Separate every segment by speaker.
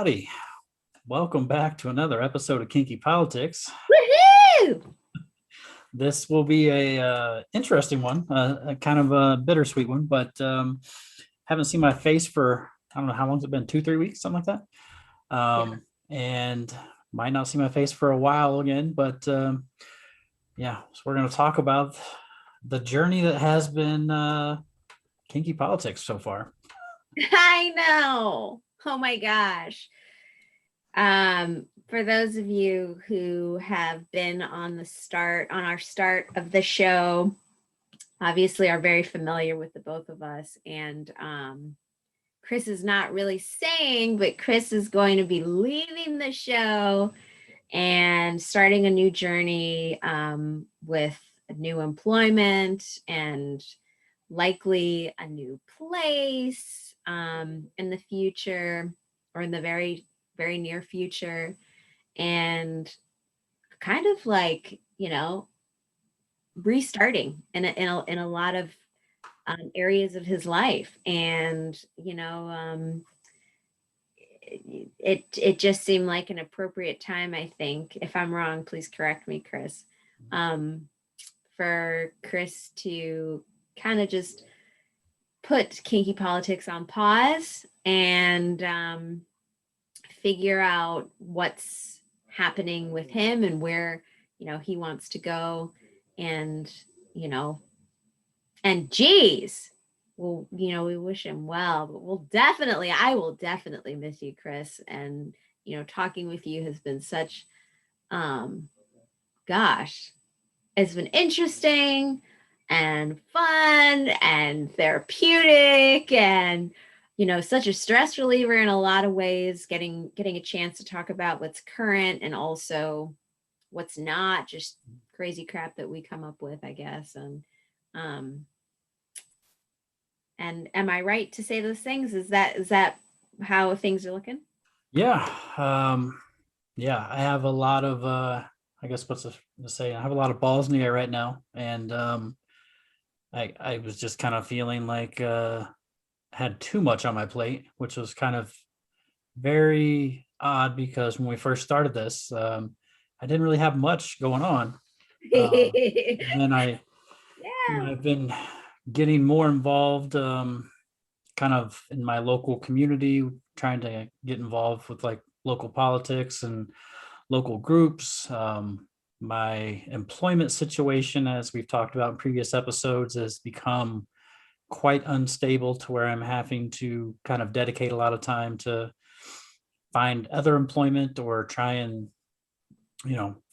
Speaker 1: everybody. Welcome back to another episode of Kinky Politics.
Speaker 2: Woohoo!
Speaker 1: This will be a interesting one, a kind of a bittersweet one, but haven't seen my face for, I don't know how long it's been, 2, 3 weeks, something like that. And might not see my face for a while again, but yeah, so we're going to talk about the journey that has been Kinky Politics so far.
Speaker 2: I know. Oh my gosh. For those of you who have been on our start of the show, obviously are very familiar with the both of us. And Chris is not really saying, but Chris is going to be leaving the show and starting a new journey with new employment and likely a new place in the future, or in the very, very near future. And kind of like, restarting in a lot of areas of his life. And, it just seemed like an appropriate time, I think. If I'm wrong, please correct me, Chris. For Chris to kind of just put Kinky Politics on pause and figure out what's happening with him and where, he wants to go. And, and geez, well, we wish him well, but I will definitely miss you, Chris. And, talking with you has been such, gosh, it's been interesting and fun and therapeutic and, such a stress reliever in a lot of ways, getting a chance to talk about what's current and also what's not, just crazy crap that we come up with, I guess. And am I right to say those things? Is that how things are looking?
Speaker 1: Yeah. Yeah, I have a lot of I guess what's to say, I have a lot of balls in the air right now. And I was just kind of feeling like had too much on my plate, which was kind of very odd because when we first started this, I didn't really have much going on. And I've been getting more involved kind of in my local community, trying to get involved with like local politics and local groups. My employment situation, as we've talked about in previous episodes, has become quite unstable to where I'm having to kind of dedicate a lot of time to find other employment or try and,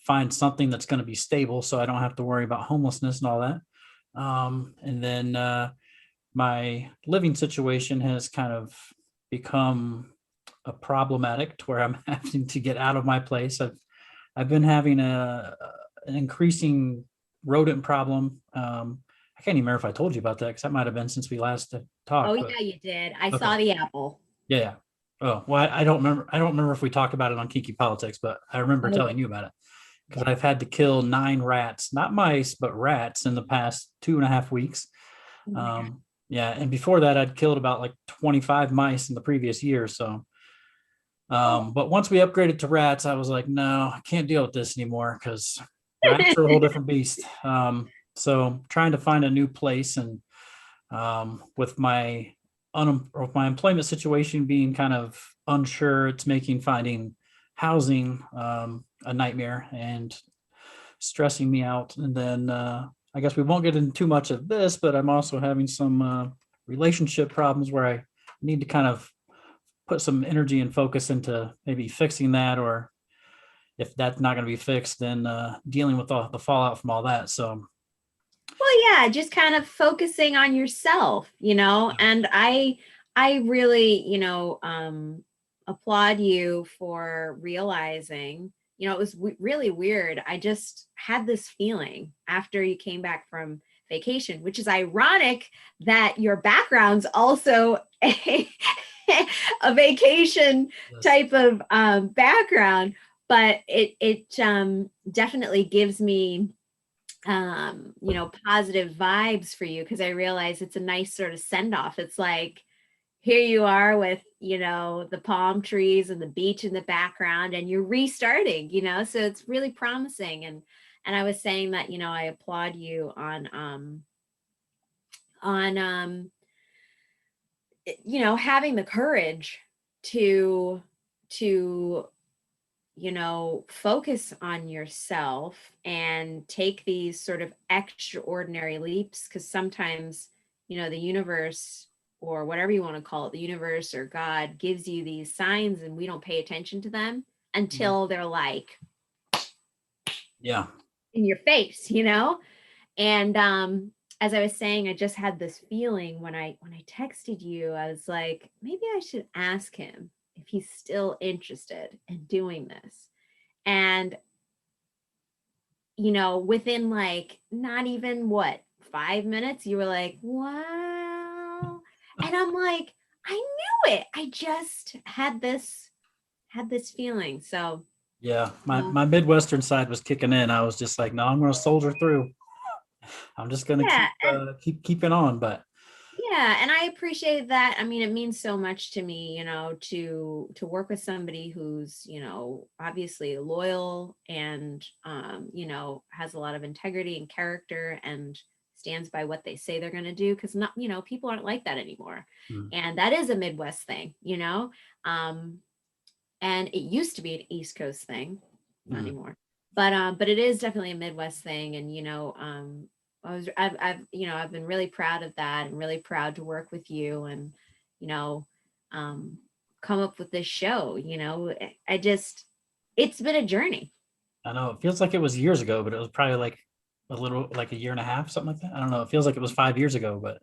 Speaker 1: find something that's going to be stable so I don't have to worry about homelessness and all that. And then my living situation has kind of become a problematic to where I'm having to get out of my place. I've been having an increasing rodent problem. I can't even remember if I told you about that because that might have been since we last talked.
Speaker 2: Oh yeah, you did. I saw the apple.
Speaker 1: Yeah. Oh, well, I don't remember. I don't remember if we talked about it on Kinky Politics, but I remember telling you about it because I've had to kill 9 rats, not mice, but rats in the past 2.5 weeks. Yeah. And before that, I'd killed about like 25 mice in the previous year. So, but once we upgraded to rats, I was like, no, I can't deal with this anymore because rats are a whole different beast. So trying to find a new place and with my employment situation being kind of unsure, it's making finding housing a nightmare and stressing me out. And then I guess we won't get into too much of this, but I'm also having some relationship problems where I need to kind of put some energy and focus into maybe fixing that, or if that's not going to be fixed, then dealing with the fallout from all that. So
Speaker 2: well, yeah, just kind of focusing on yourself, and I really, applaud you for realizing, it was really weird. I just had this feeling after you came back from vacation, which is ironic that your background's also a vacation type of background, but it definitely gives me positive vibes for you, because I realize it's a nice sort of send off. It's like, here you are with, you know, the palm trees and the beach in the background, and you're restarting, you know, so it's really promising. And I was saying that, you know, I applaud you on you know, having the courage to to you know, focus on yourself and take these sort of extraordinary leaps, because sometimes, you know, the universe, or whatever you want to call it, the universe or God, gives you these signs and we don't pay attention to them
Speaker 1: Mhm.
Speaker 2: until they're like
Speaker 1: Yeah.
Speaker 2: in your face, you know? And as I was saying, I just had this feeling when I texted you. I was like, maybe I should ask him if he's still interested in doing this. And you know, within like not even what, 5 minutes, you were like, wow. And I'm like, I knew it. I just had this feeling. So
Speaker 1: Yeah.
Speaker 2: uh,
Speaker 1: My Midwestern side was kicking in. I was just like, no, I'm gonna soldier through. I'm just gonna
Speaker 2: yeah, and
Speaker 1: keep keeping on. But
Speaker 2: yeah, and I appreciate that. I mean, it means so much to me, you know, to work with somebody who's, you know, obviously loyal and you know, has a lot of integrity and character and stands by what they say they're going to do, because not, you know, people aren't like that anymore.
Speaker 1: mm,
Speaker 2: And that is a Midwest thing, you know. Um and it used to be an East Coast thing, not
Speaker 1: mm,
Speaker 2: anymore. But it is definitely a Midwest thing, and you know, I've you know, I've been really proud of that, and really proud to work with you, and you know, um, come up with this show. You know, I just, it's been a journey.
Speaker 1: I know it feels like it was years ago, but it was probably like a little like a year and a half, something like that. I don't know. It feels like it was 5 years ago, but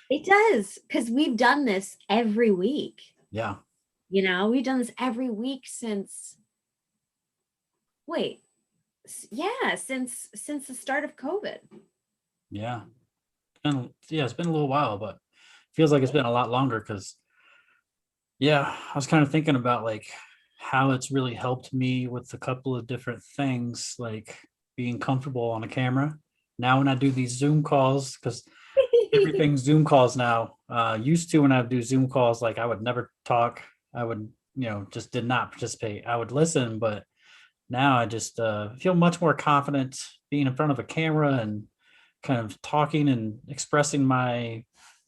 Speaker 2: It does, because we've done this every week.
Speaker 1: yeah,
Speaker 2: You know, we've done this every week since, wait, yeah, since the start of COVID.
Speaker 1: yeah. Yeah, it's been a little while, but feels like it's been a lot longer because yeah, I was kind of thinking about like how it's really helped me with a couple of different things, like being comfortable on a camera. Now when I do these Zoom calls, because everything's Zoom calls now. Used to when I would do Zoom calls, like I would never talk. I would, just did not participate. I would listen, but now I just feel much more confident being in front of a camera and kind of talking and expressing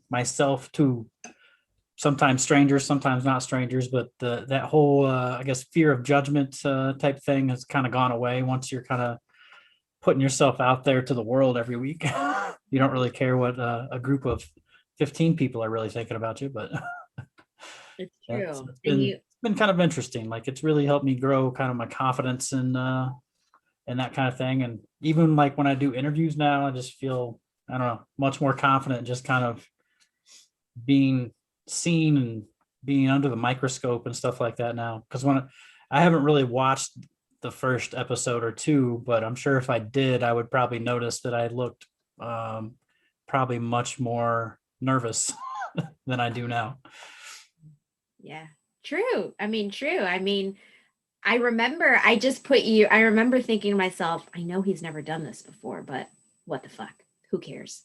Speaker 1: myself to sometimes strangers, sometimes not strangers, but that whole I guess fear of judgment type thing has kind of gone away once you're kind of putting yourself out there to the world every week. You don't really care what a group of 15 people are really thinking about you, but
Speaker 2: It's
Speaker 1: it's,
Speaker 2: true.
Speaker 1: it's
Speaker 2: And
Speaker 1: been
Speaker 2: you,
Speaker 1: it's been kind of interesting. Like it's really helped me grow kind of my confidence and that kind of thing. And even like when I do interviews now, I just feel, I don't know, much more confident just kind of being seen and being under the microscope and stuff like that now. Because when I haven't really watched the first episode or two, but I'm sure if I did, I would probably notice that I looked um, probably much more nervous than I do now.
Speaker 2: yeah, true. I mean, true. I mean, I remember I just put you, I remember thinking to myself, I know he's never done this before, but what the fuck? Who cares?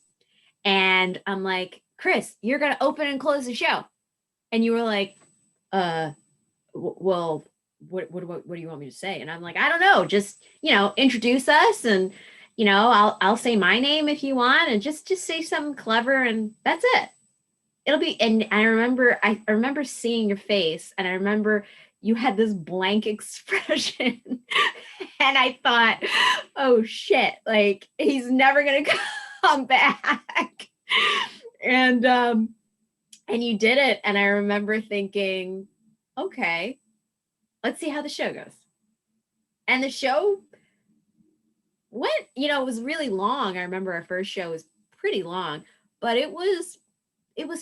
Speaker 2: And I'm like, Chris, you're going to open and close the show. And you were like, uh, well, what do you want me to say? And I'm like, I don't know. Just, you know, introduce us, and, you know, I'll say my name if you want, and just say something clever, and that's it. It'll be, and I remember seeing your face, and I remember you had this blank expression. And I thought, oh shit, like he's never gonna come back. And and you did it. And I remember thinking, okay, let's see how the show goes. And the show went, you know, it was really long. I remember our first show was pretty long, but it was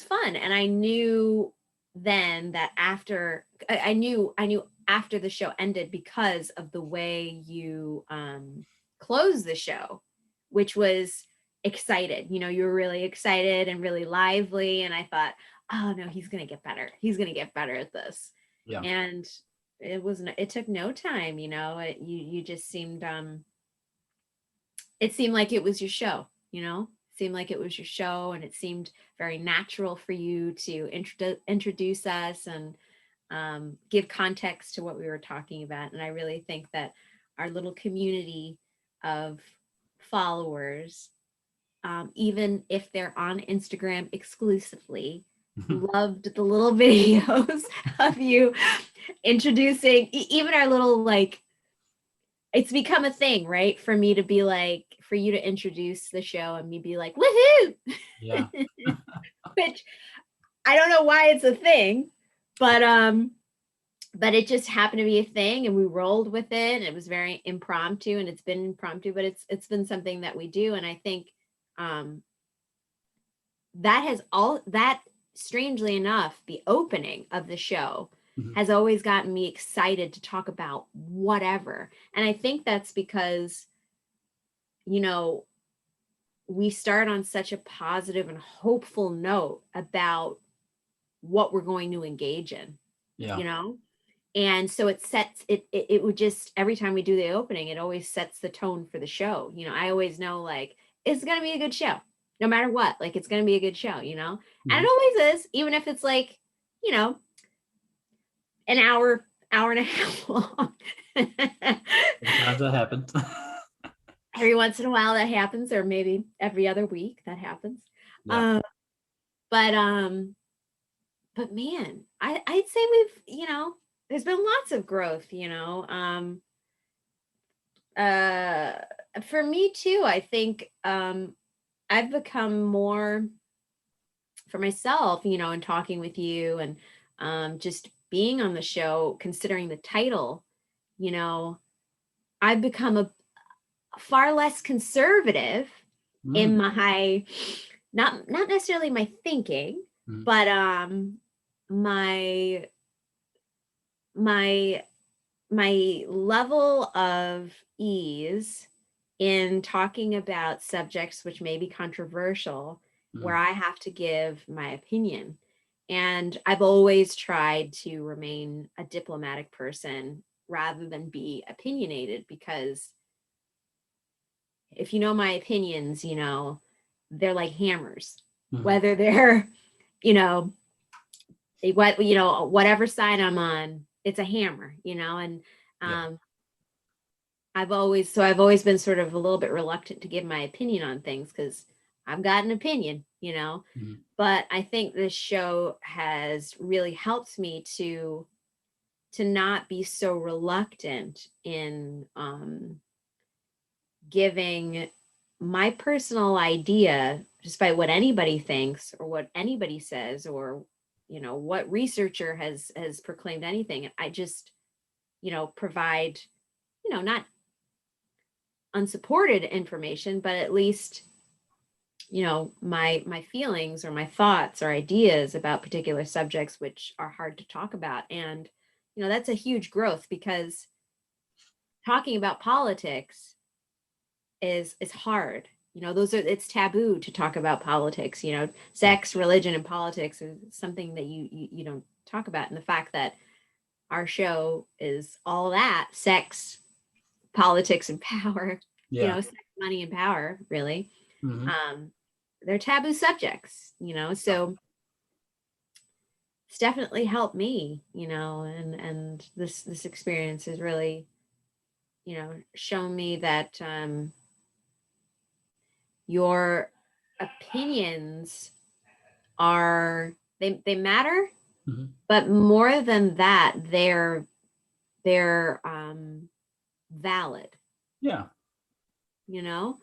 Speaker 2: fun. And I knew then that after, I knew after the show ended, because of the way you closed the show, which was excited. You know, you were really excited and really lively, and I thought, oh no, he's gonna get better, he's gonna get better at this.
Speaker 1: Yeah.
Speaker 2: And it took no time, you know. You just seemed it seemed like it was your show, you know, seemed like it was your show, and it seemed very natural for you to introduce us and give context to what we were talking about. And I really think that our little community of followers, even if they're on Instagram exclusively, loved the little videos of you introducing even our little, like, it's become a thing, right? For me to be like, for you to introduce the show and me be like, woohoo!
Speaker 1: Yeah.
Speaker 2: Which I don't know why it's a thing, but it just happened to be a thing, and we rolled with it, and it was very impromptu, and it's been impromptu, but it's been something that we do. And I think that strangely enough, the opening of the show
Speaker 1: Mhm.
Speaker 2: has always gotten me excited to talk about whatever. And I think that's because, you know, we start on such a positive and hopeful note about what we're going to engage in,
Speaker 1: Yeah.
Speaker 2: you know? And so it sets it would just, every time we do the opening, it always sets the tone for the show. You know, I always know, like, it's going to be a good show no matter what. Like, it's going to be a good show, you know? And
Speaker 1: Mhm.
Speaker 2: it always is, even if it's like, you know, an hour and a half long.
Speaker 1: Sometimes that happens.
Speaker 2: Every once in a while that happens, or maybe every other week that happens.
Speaker 1: Yeah.
Speaker 2: Um, but um, but man, I'd say we've, there's been lots of growth, uh for me too. I think I've become more, for myself, in talking with you and just being on the show, considering the title, you know, I've become a far less conservative in
Speaker 1: Mm.
Speaker 2: my, not necessarily my thinking,
Speaker 1: Mm.
Speaker 2: but my my my level of ease in talking about subjects which may be controversial, where
Speaker 1: Mm.
Speaker 2: I have to give my opinion. And I've always tried to remain a diplomatic person rather than be opinionated, because if you know my opinions, they're like hammers,
Speaker 1: Mhm.
Speaker 2: whether they're, you know, whatever side I'm on, it's a hammer, and
Speaker 1: Yeah.
Speaker 2: um, I've always been sort of a little bit reluctant to give my opinion on things, because I've got an opinion,
Speaker 1: Mhm.
Speaker 2: but I think this show has really helped me to not be so reluctant in giving my personal idea, despite what anybody thinks or what anybody says, or what researcher has proclaimed anything. I just provide, not unsupported information, but at least my feelings or my thoughts or ideas about particular subjects which are hard to talk about. And that's a huge growth, because talking about politics is hard. It's taboo to talk about politics.
Speaker 1: Yeah.
Speaker 2: Sex, religion, and politics is something that you don't talk about. And the fact that our show is all that: sex, politics, and power,
Speaker 1: Yeah.
Speaker 2: sex, money, and power, really.
Speaker 1: Mhm.
Speaker 2: um they're taboo subjects, so it's definitely helped me, and this experience has really, shown me that your opinions they matter,
Speaker 1: Mhm.
Speaker 2: but more than that, they're valid,
Speaker 1: Yeah.
Speaker 2: you know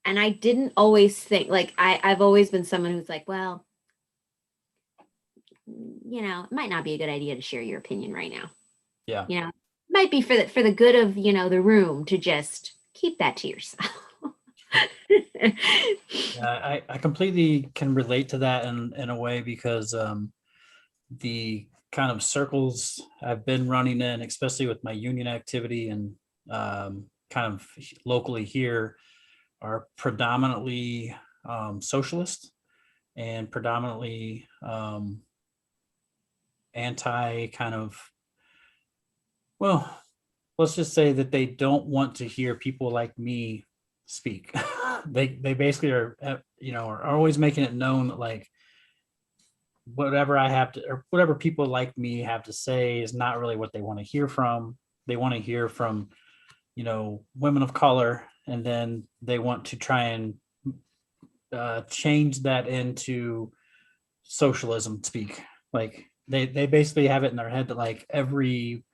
Speaker 2: and I didn't always think, like, I've always been someone who's like, well, it might not be a good idea to share your opinion right now.
Speaker 1: Yeah.
Speaker 2: Might be for the good of, the room, to just keep that to yourself.
Speaker 1: Yeah. I completely can relate to that in a way, because the kind of circles I've been running in, especially with my union activity and kind of locally here, are predominantly socialist and predominantly anti kind of, well, let's just say that they don't want to hear people like me speak. They basically are are always making it known that like whatever I have to, or whatever people like me have to say is not really what they want to hear from. They want to hear from, women of color, and then they want to try and change that into socialism speak. Like they basically have it in their head that like every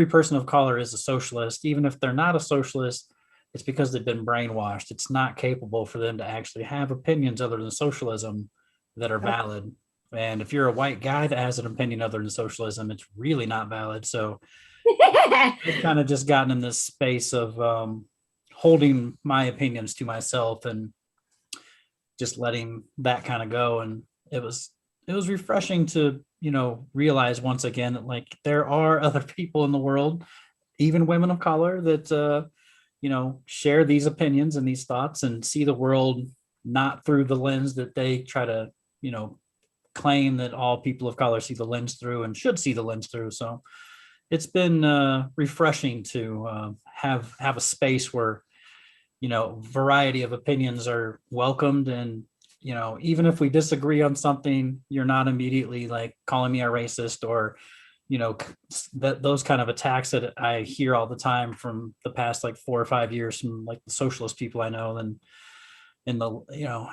Speaker 1: person of color is a socialist, even if they're not a socialist. It's because they've been brainwashed. It's not capable for them to actually have opinions other than socialism that are valid. And if you're a white guy that has an opinion other than socialism, it's really not valid. So I've kind of just gotten in this space of holding my opinions to myself and just letting that kind of go. And it was refreshing to realize once again that like there are other people in the world, even women of color, that share these opinions and these thoughts and see the world not through the lens that they try to claim that all people of color see the lens through and should see the lens through. So it's been refreshing to have a space where variety of opinions are welcomed. And even if we disagree on something, you're not immediately like calling me a racist or those kind of attacks that I hear all the time from the past like 4 or 5 years from like the socialist people I know and in the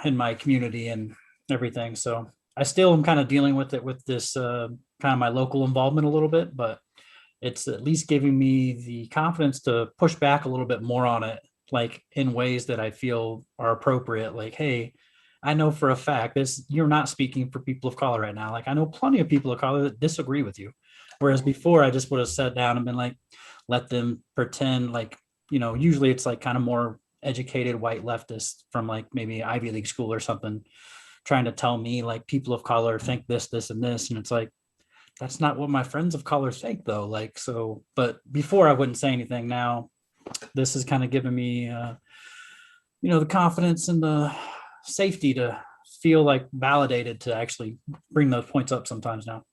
Speaker 1: in my community and everything. So I still am kind of dealing with it with this kind of my local involvement a little bit, but it's at least giving me the confidence to push back a little bit more on it, like in ways that I feel are appropriate. Like, hey, I know for a fact this, you're not speaking for people of color right now. Like I know plenty of people of color that disagree with you. Whereas before I just would have sat down and been like, let them pretend like, usually it's like kind of more educated white leftists from like maybe Ivy League school or something, trying to tell me like people of color think this, this, and this. And it's like, that's not what my friends of color think though. Like, so, but before I wouldn't say anything. Now this has kind of given me, the confidence and the safety to feel like validated to actually bring those points up sometimes now.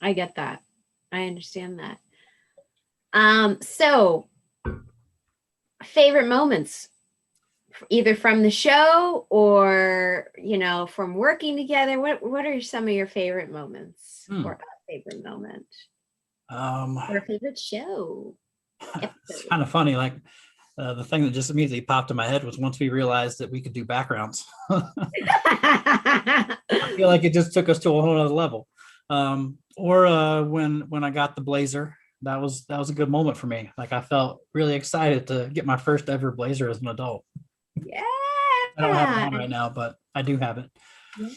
Speaker 2: I get that. I understand that. So favorite moments, either from the show or, from working together. What are some of your favorite moments or a favorite moment? Or a favorite show?
Speaker 1: It's kind of funny. Like the thing that just immediately popped in my head was once we realized that we could do backgrounds. I feel like it just took us to a whole other level. Or when I got the blazer, that was a good moment for me. Like I felt really excited to get my first ever blazer as an adult.
Speaker 2: Yeah.
Speaker 1: I don't have it on right now, but I do have it.
Speaker 2: Yeah.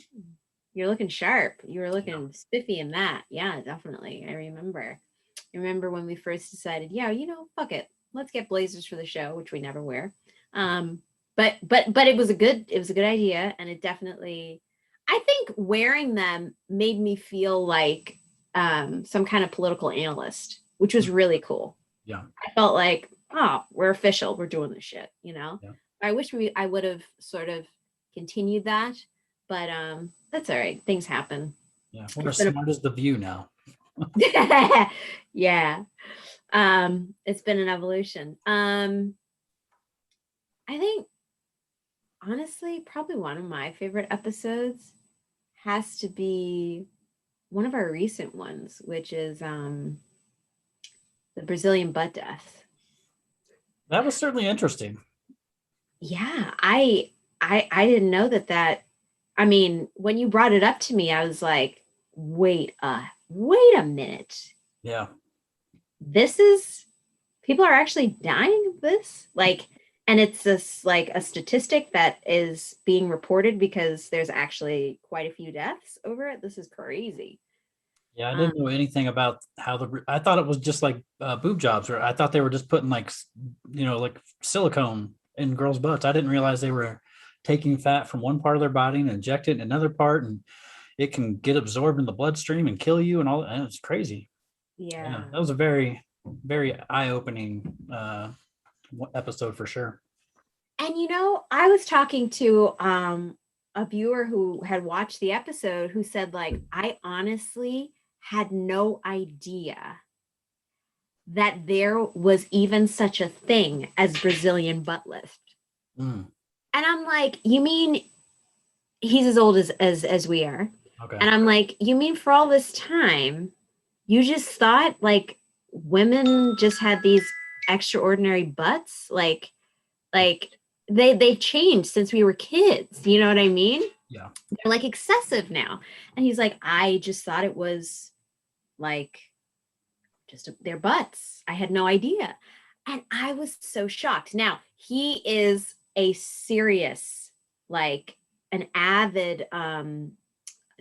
Speaker 2: You're looking sharp. You were looking spiffy in that. Yeah, definitely. I remember when we first decided, fuck it. Let's get blazers for the show, which we never wear. But it was a good idea. And it definitely, I think wearing them made me feel like some kind of political analyst, which was really cool.
Speaker 1: Yeah.
Speaker 2: I felt like, oh, we're official. We're doing this shit, Yeah. I wish I would have sort of continued that, but that's all right. Things happen.
Speaker 1: Yeah. We're as smart as the View now.
Speaker 2: Yeah. It's been an evolution. I think honestly, probably one of my favorite episodes has to be one of our recent ones, which is the Brazilian butt death.
Speaker 1: That was certainly interesting.
Speaker 2: Yeah, I didn't know that. I mean, when you brought it up to me, I was like, wait a minute.
Speaker 1: Yeah.
Speaker 2: People are actually dying of this? Like, and it's this like a statistic that is being reported because there's actually quite a few deaths over it. This is crazy.
Speaker 1: Yeah, I didn't know anything about how I thought it was just like boob jobs, or I thought they were just putting like, like silicone in girls' butts. I didn't realize they were taking fat from one part of their body and inject it in another part, and it can get absorbed in the bloodstream and kill you and all. And it's crazy.
Speaker 2: Yeah.
Speaker 1: That was a very, very eye-opening episode for sure.
Speaker 2: And I was talking to a viewer who had watched the episode who said, like, I honestly had no idea that there was even such a thing as Brazilian butt lift. And And I'm like, you mean he's as old as we are?
Speaker 1: Okay.
Speaker 2: And I'm like, you mean for all this time, you just thought like women just had these extraordinary butts? Like they've changed since we were kids. You know what I mean?
Speaker 1: Yeah.
Speaker 2: They're like excessive now. And he's like, I just thought it was like just their butts. I had no idea. And I was so shocked. Now, he is a serious, like an avid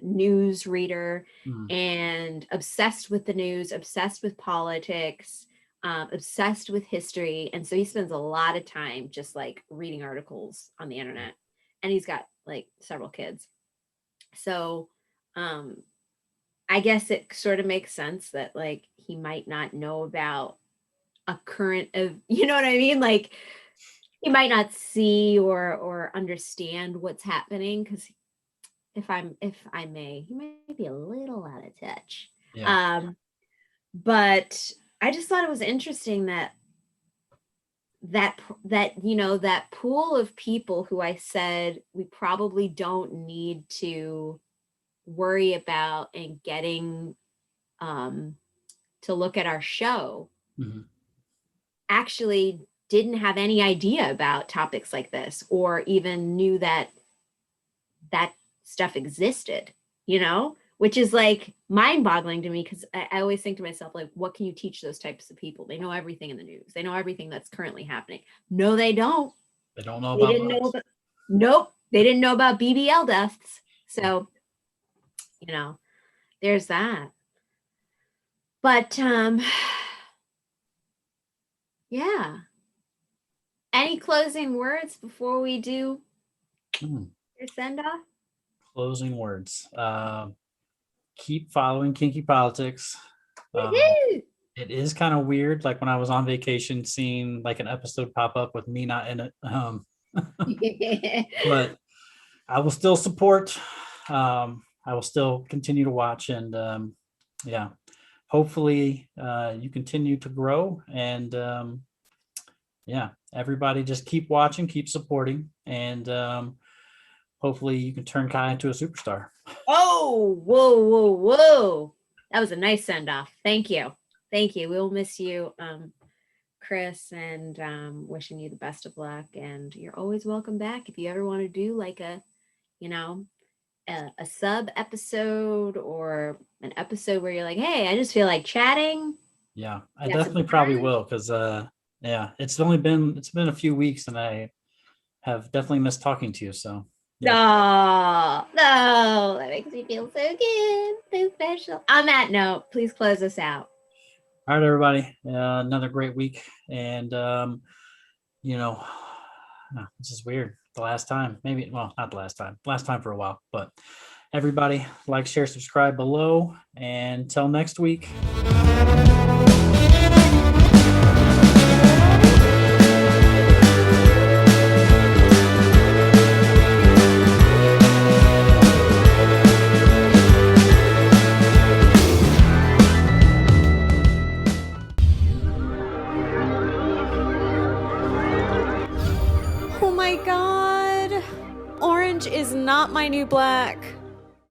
Speaker 2: news reader
Speaker 1: Mm.
Speaker 2: and obsessed with the news, obsessed with politics, obsessed with history. And so he spends a lot of time just like reading articles on the internet. And he's got like several kids. So I guess it sort of makes sense that like he might not know about a current of, you know what I mean? Like he might not see or understand what's happening because if I may, he might be a little out of touch.
Speaker 1: Yeah.
Speaker 2: But I just thought it was interesting that that pool of people who I said we probably don't need to worry about and getting to look at our show
Speaker 1: Mhm.
Speaker 2: actually didn't have any idea about topics like this or even knew that stuff existed, which is like mind boggling to me because I always think to myself, like, what can you teach those types of people? They know everything in the news. They know everything that's currently happening. No, they don't.
Speaker 1: They don't know
Speaker 2: They
Speaker 1: about
Speaker 2: didn't know
Speaker 1: butts.
Speaker 2: about, nope. They didn't know about BBL deaths. So, there's that. But yeah. Any closing words before we do
Speaker 1: Mm.
Speaker 2: your send off?
Speaker 1: Closing words. Keep following Kinky Politics. It is kind of weird, like when I was on vacation, seeing like an episode pop up with me not in it. But I will still support. I will still continue to watch, and yeah, hopefully you continue to grow. And yeah, everybody just keep watching, keep supporting, and hopefully you can turn Kai into a superstar.
Speaker 2: Oh, whoa. That was a nice send off. Thank you. We'll miss you, Chris, and wishing you the best of luck. And you're always welcome back if you ever want to do like a sub episode or an episode where you're like, hey, I just feel like chatting.
Speaker 1: Yeah, I
Speaker 2: Got some
Speaker 1: definitely probably
Speaker 2: time?
Speaker 1: will because yeah, it's been a few weeks and I have definitely missed talking to you. So yeah.
Speaker 2: No, that makes me feel so good, so special. On that note, please close us out.
Speaker 1: All right, everybody. Another great week, and this is weird. The last time, maybe, well, not the last time. Last time for a while, but everybody, like, share, subscribe below, and until next week.
Speaker 3: Oh my god. Orange is not my new black.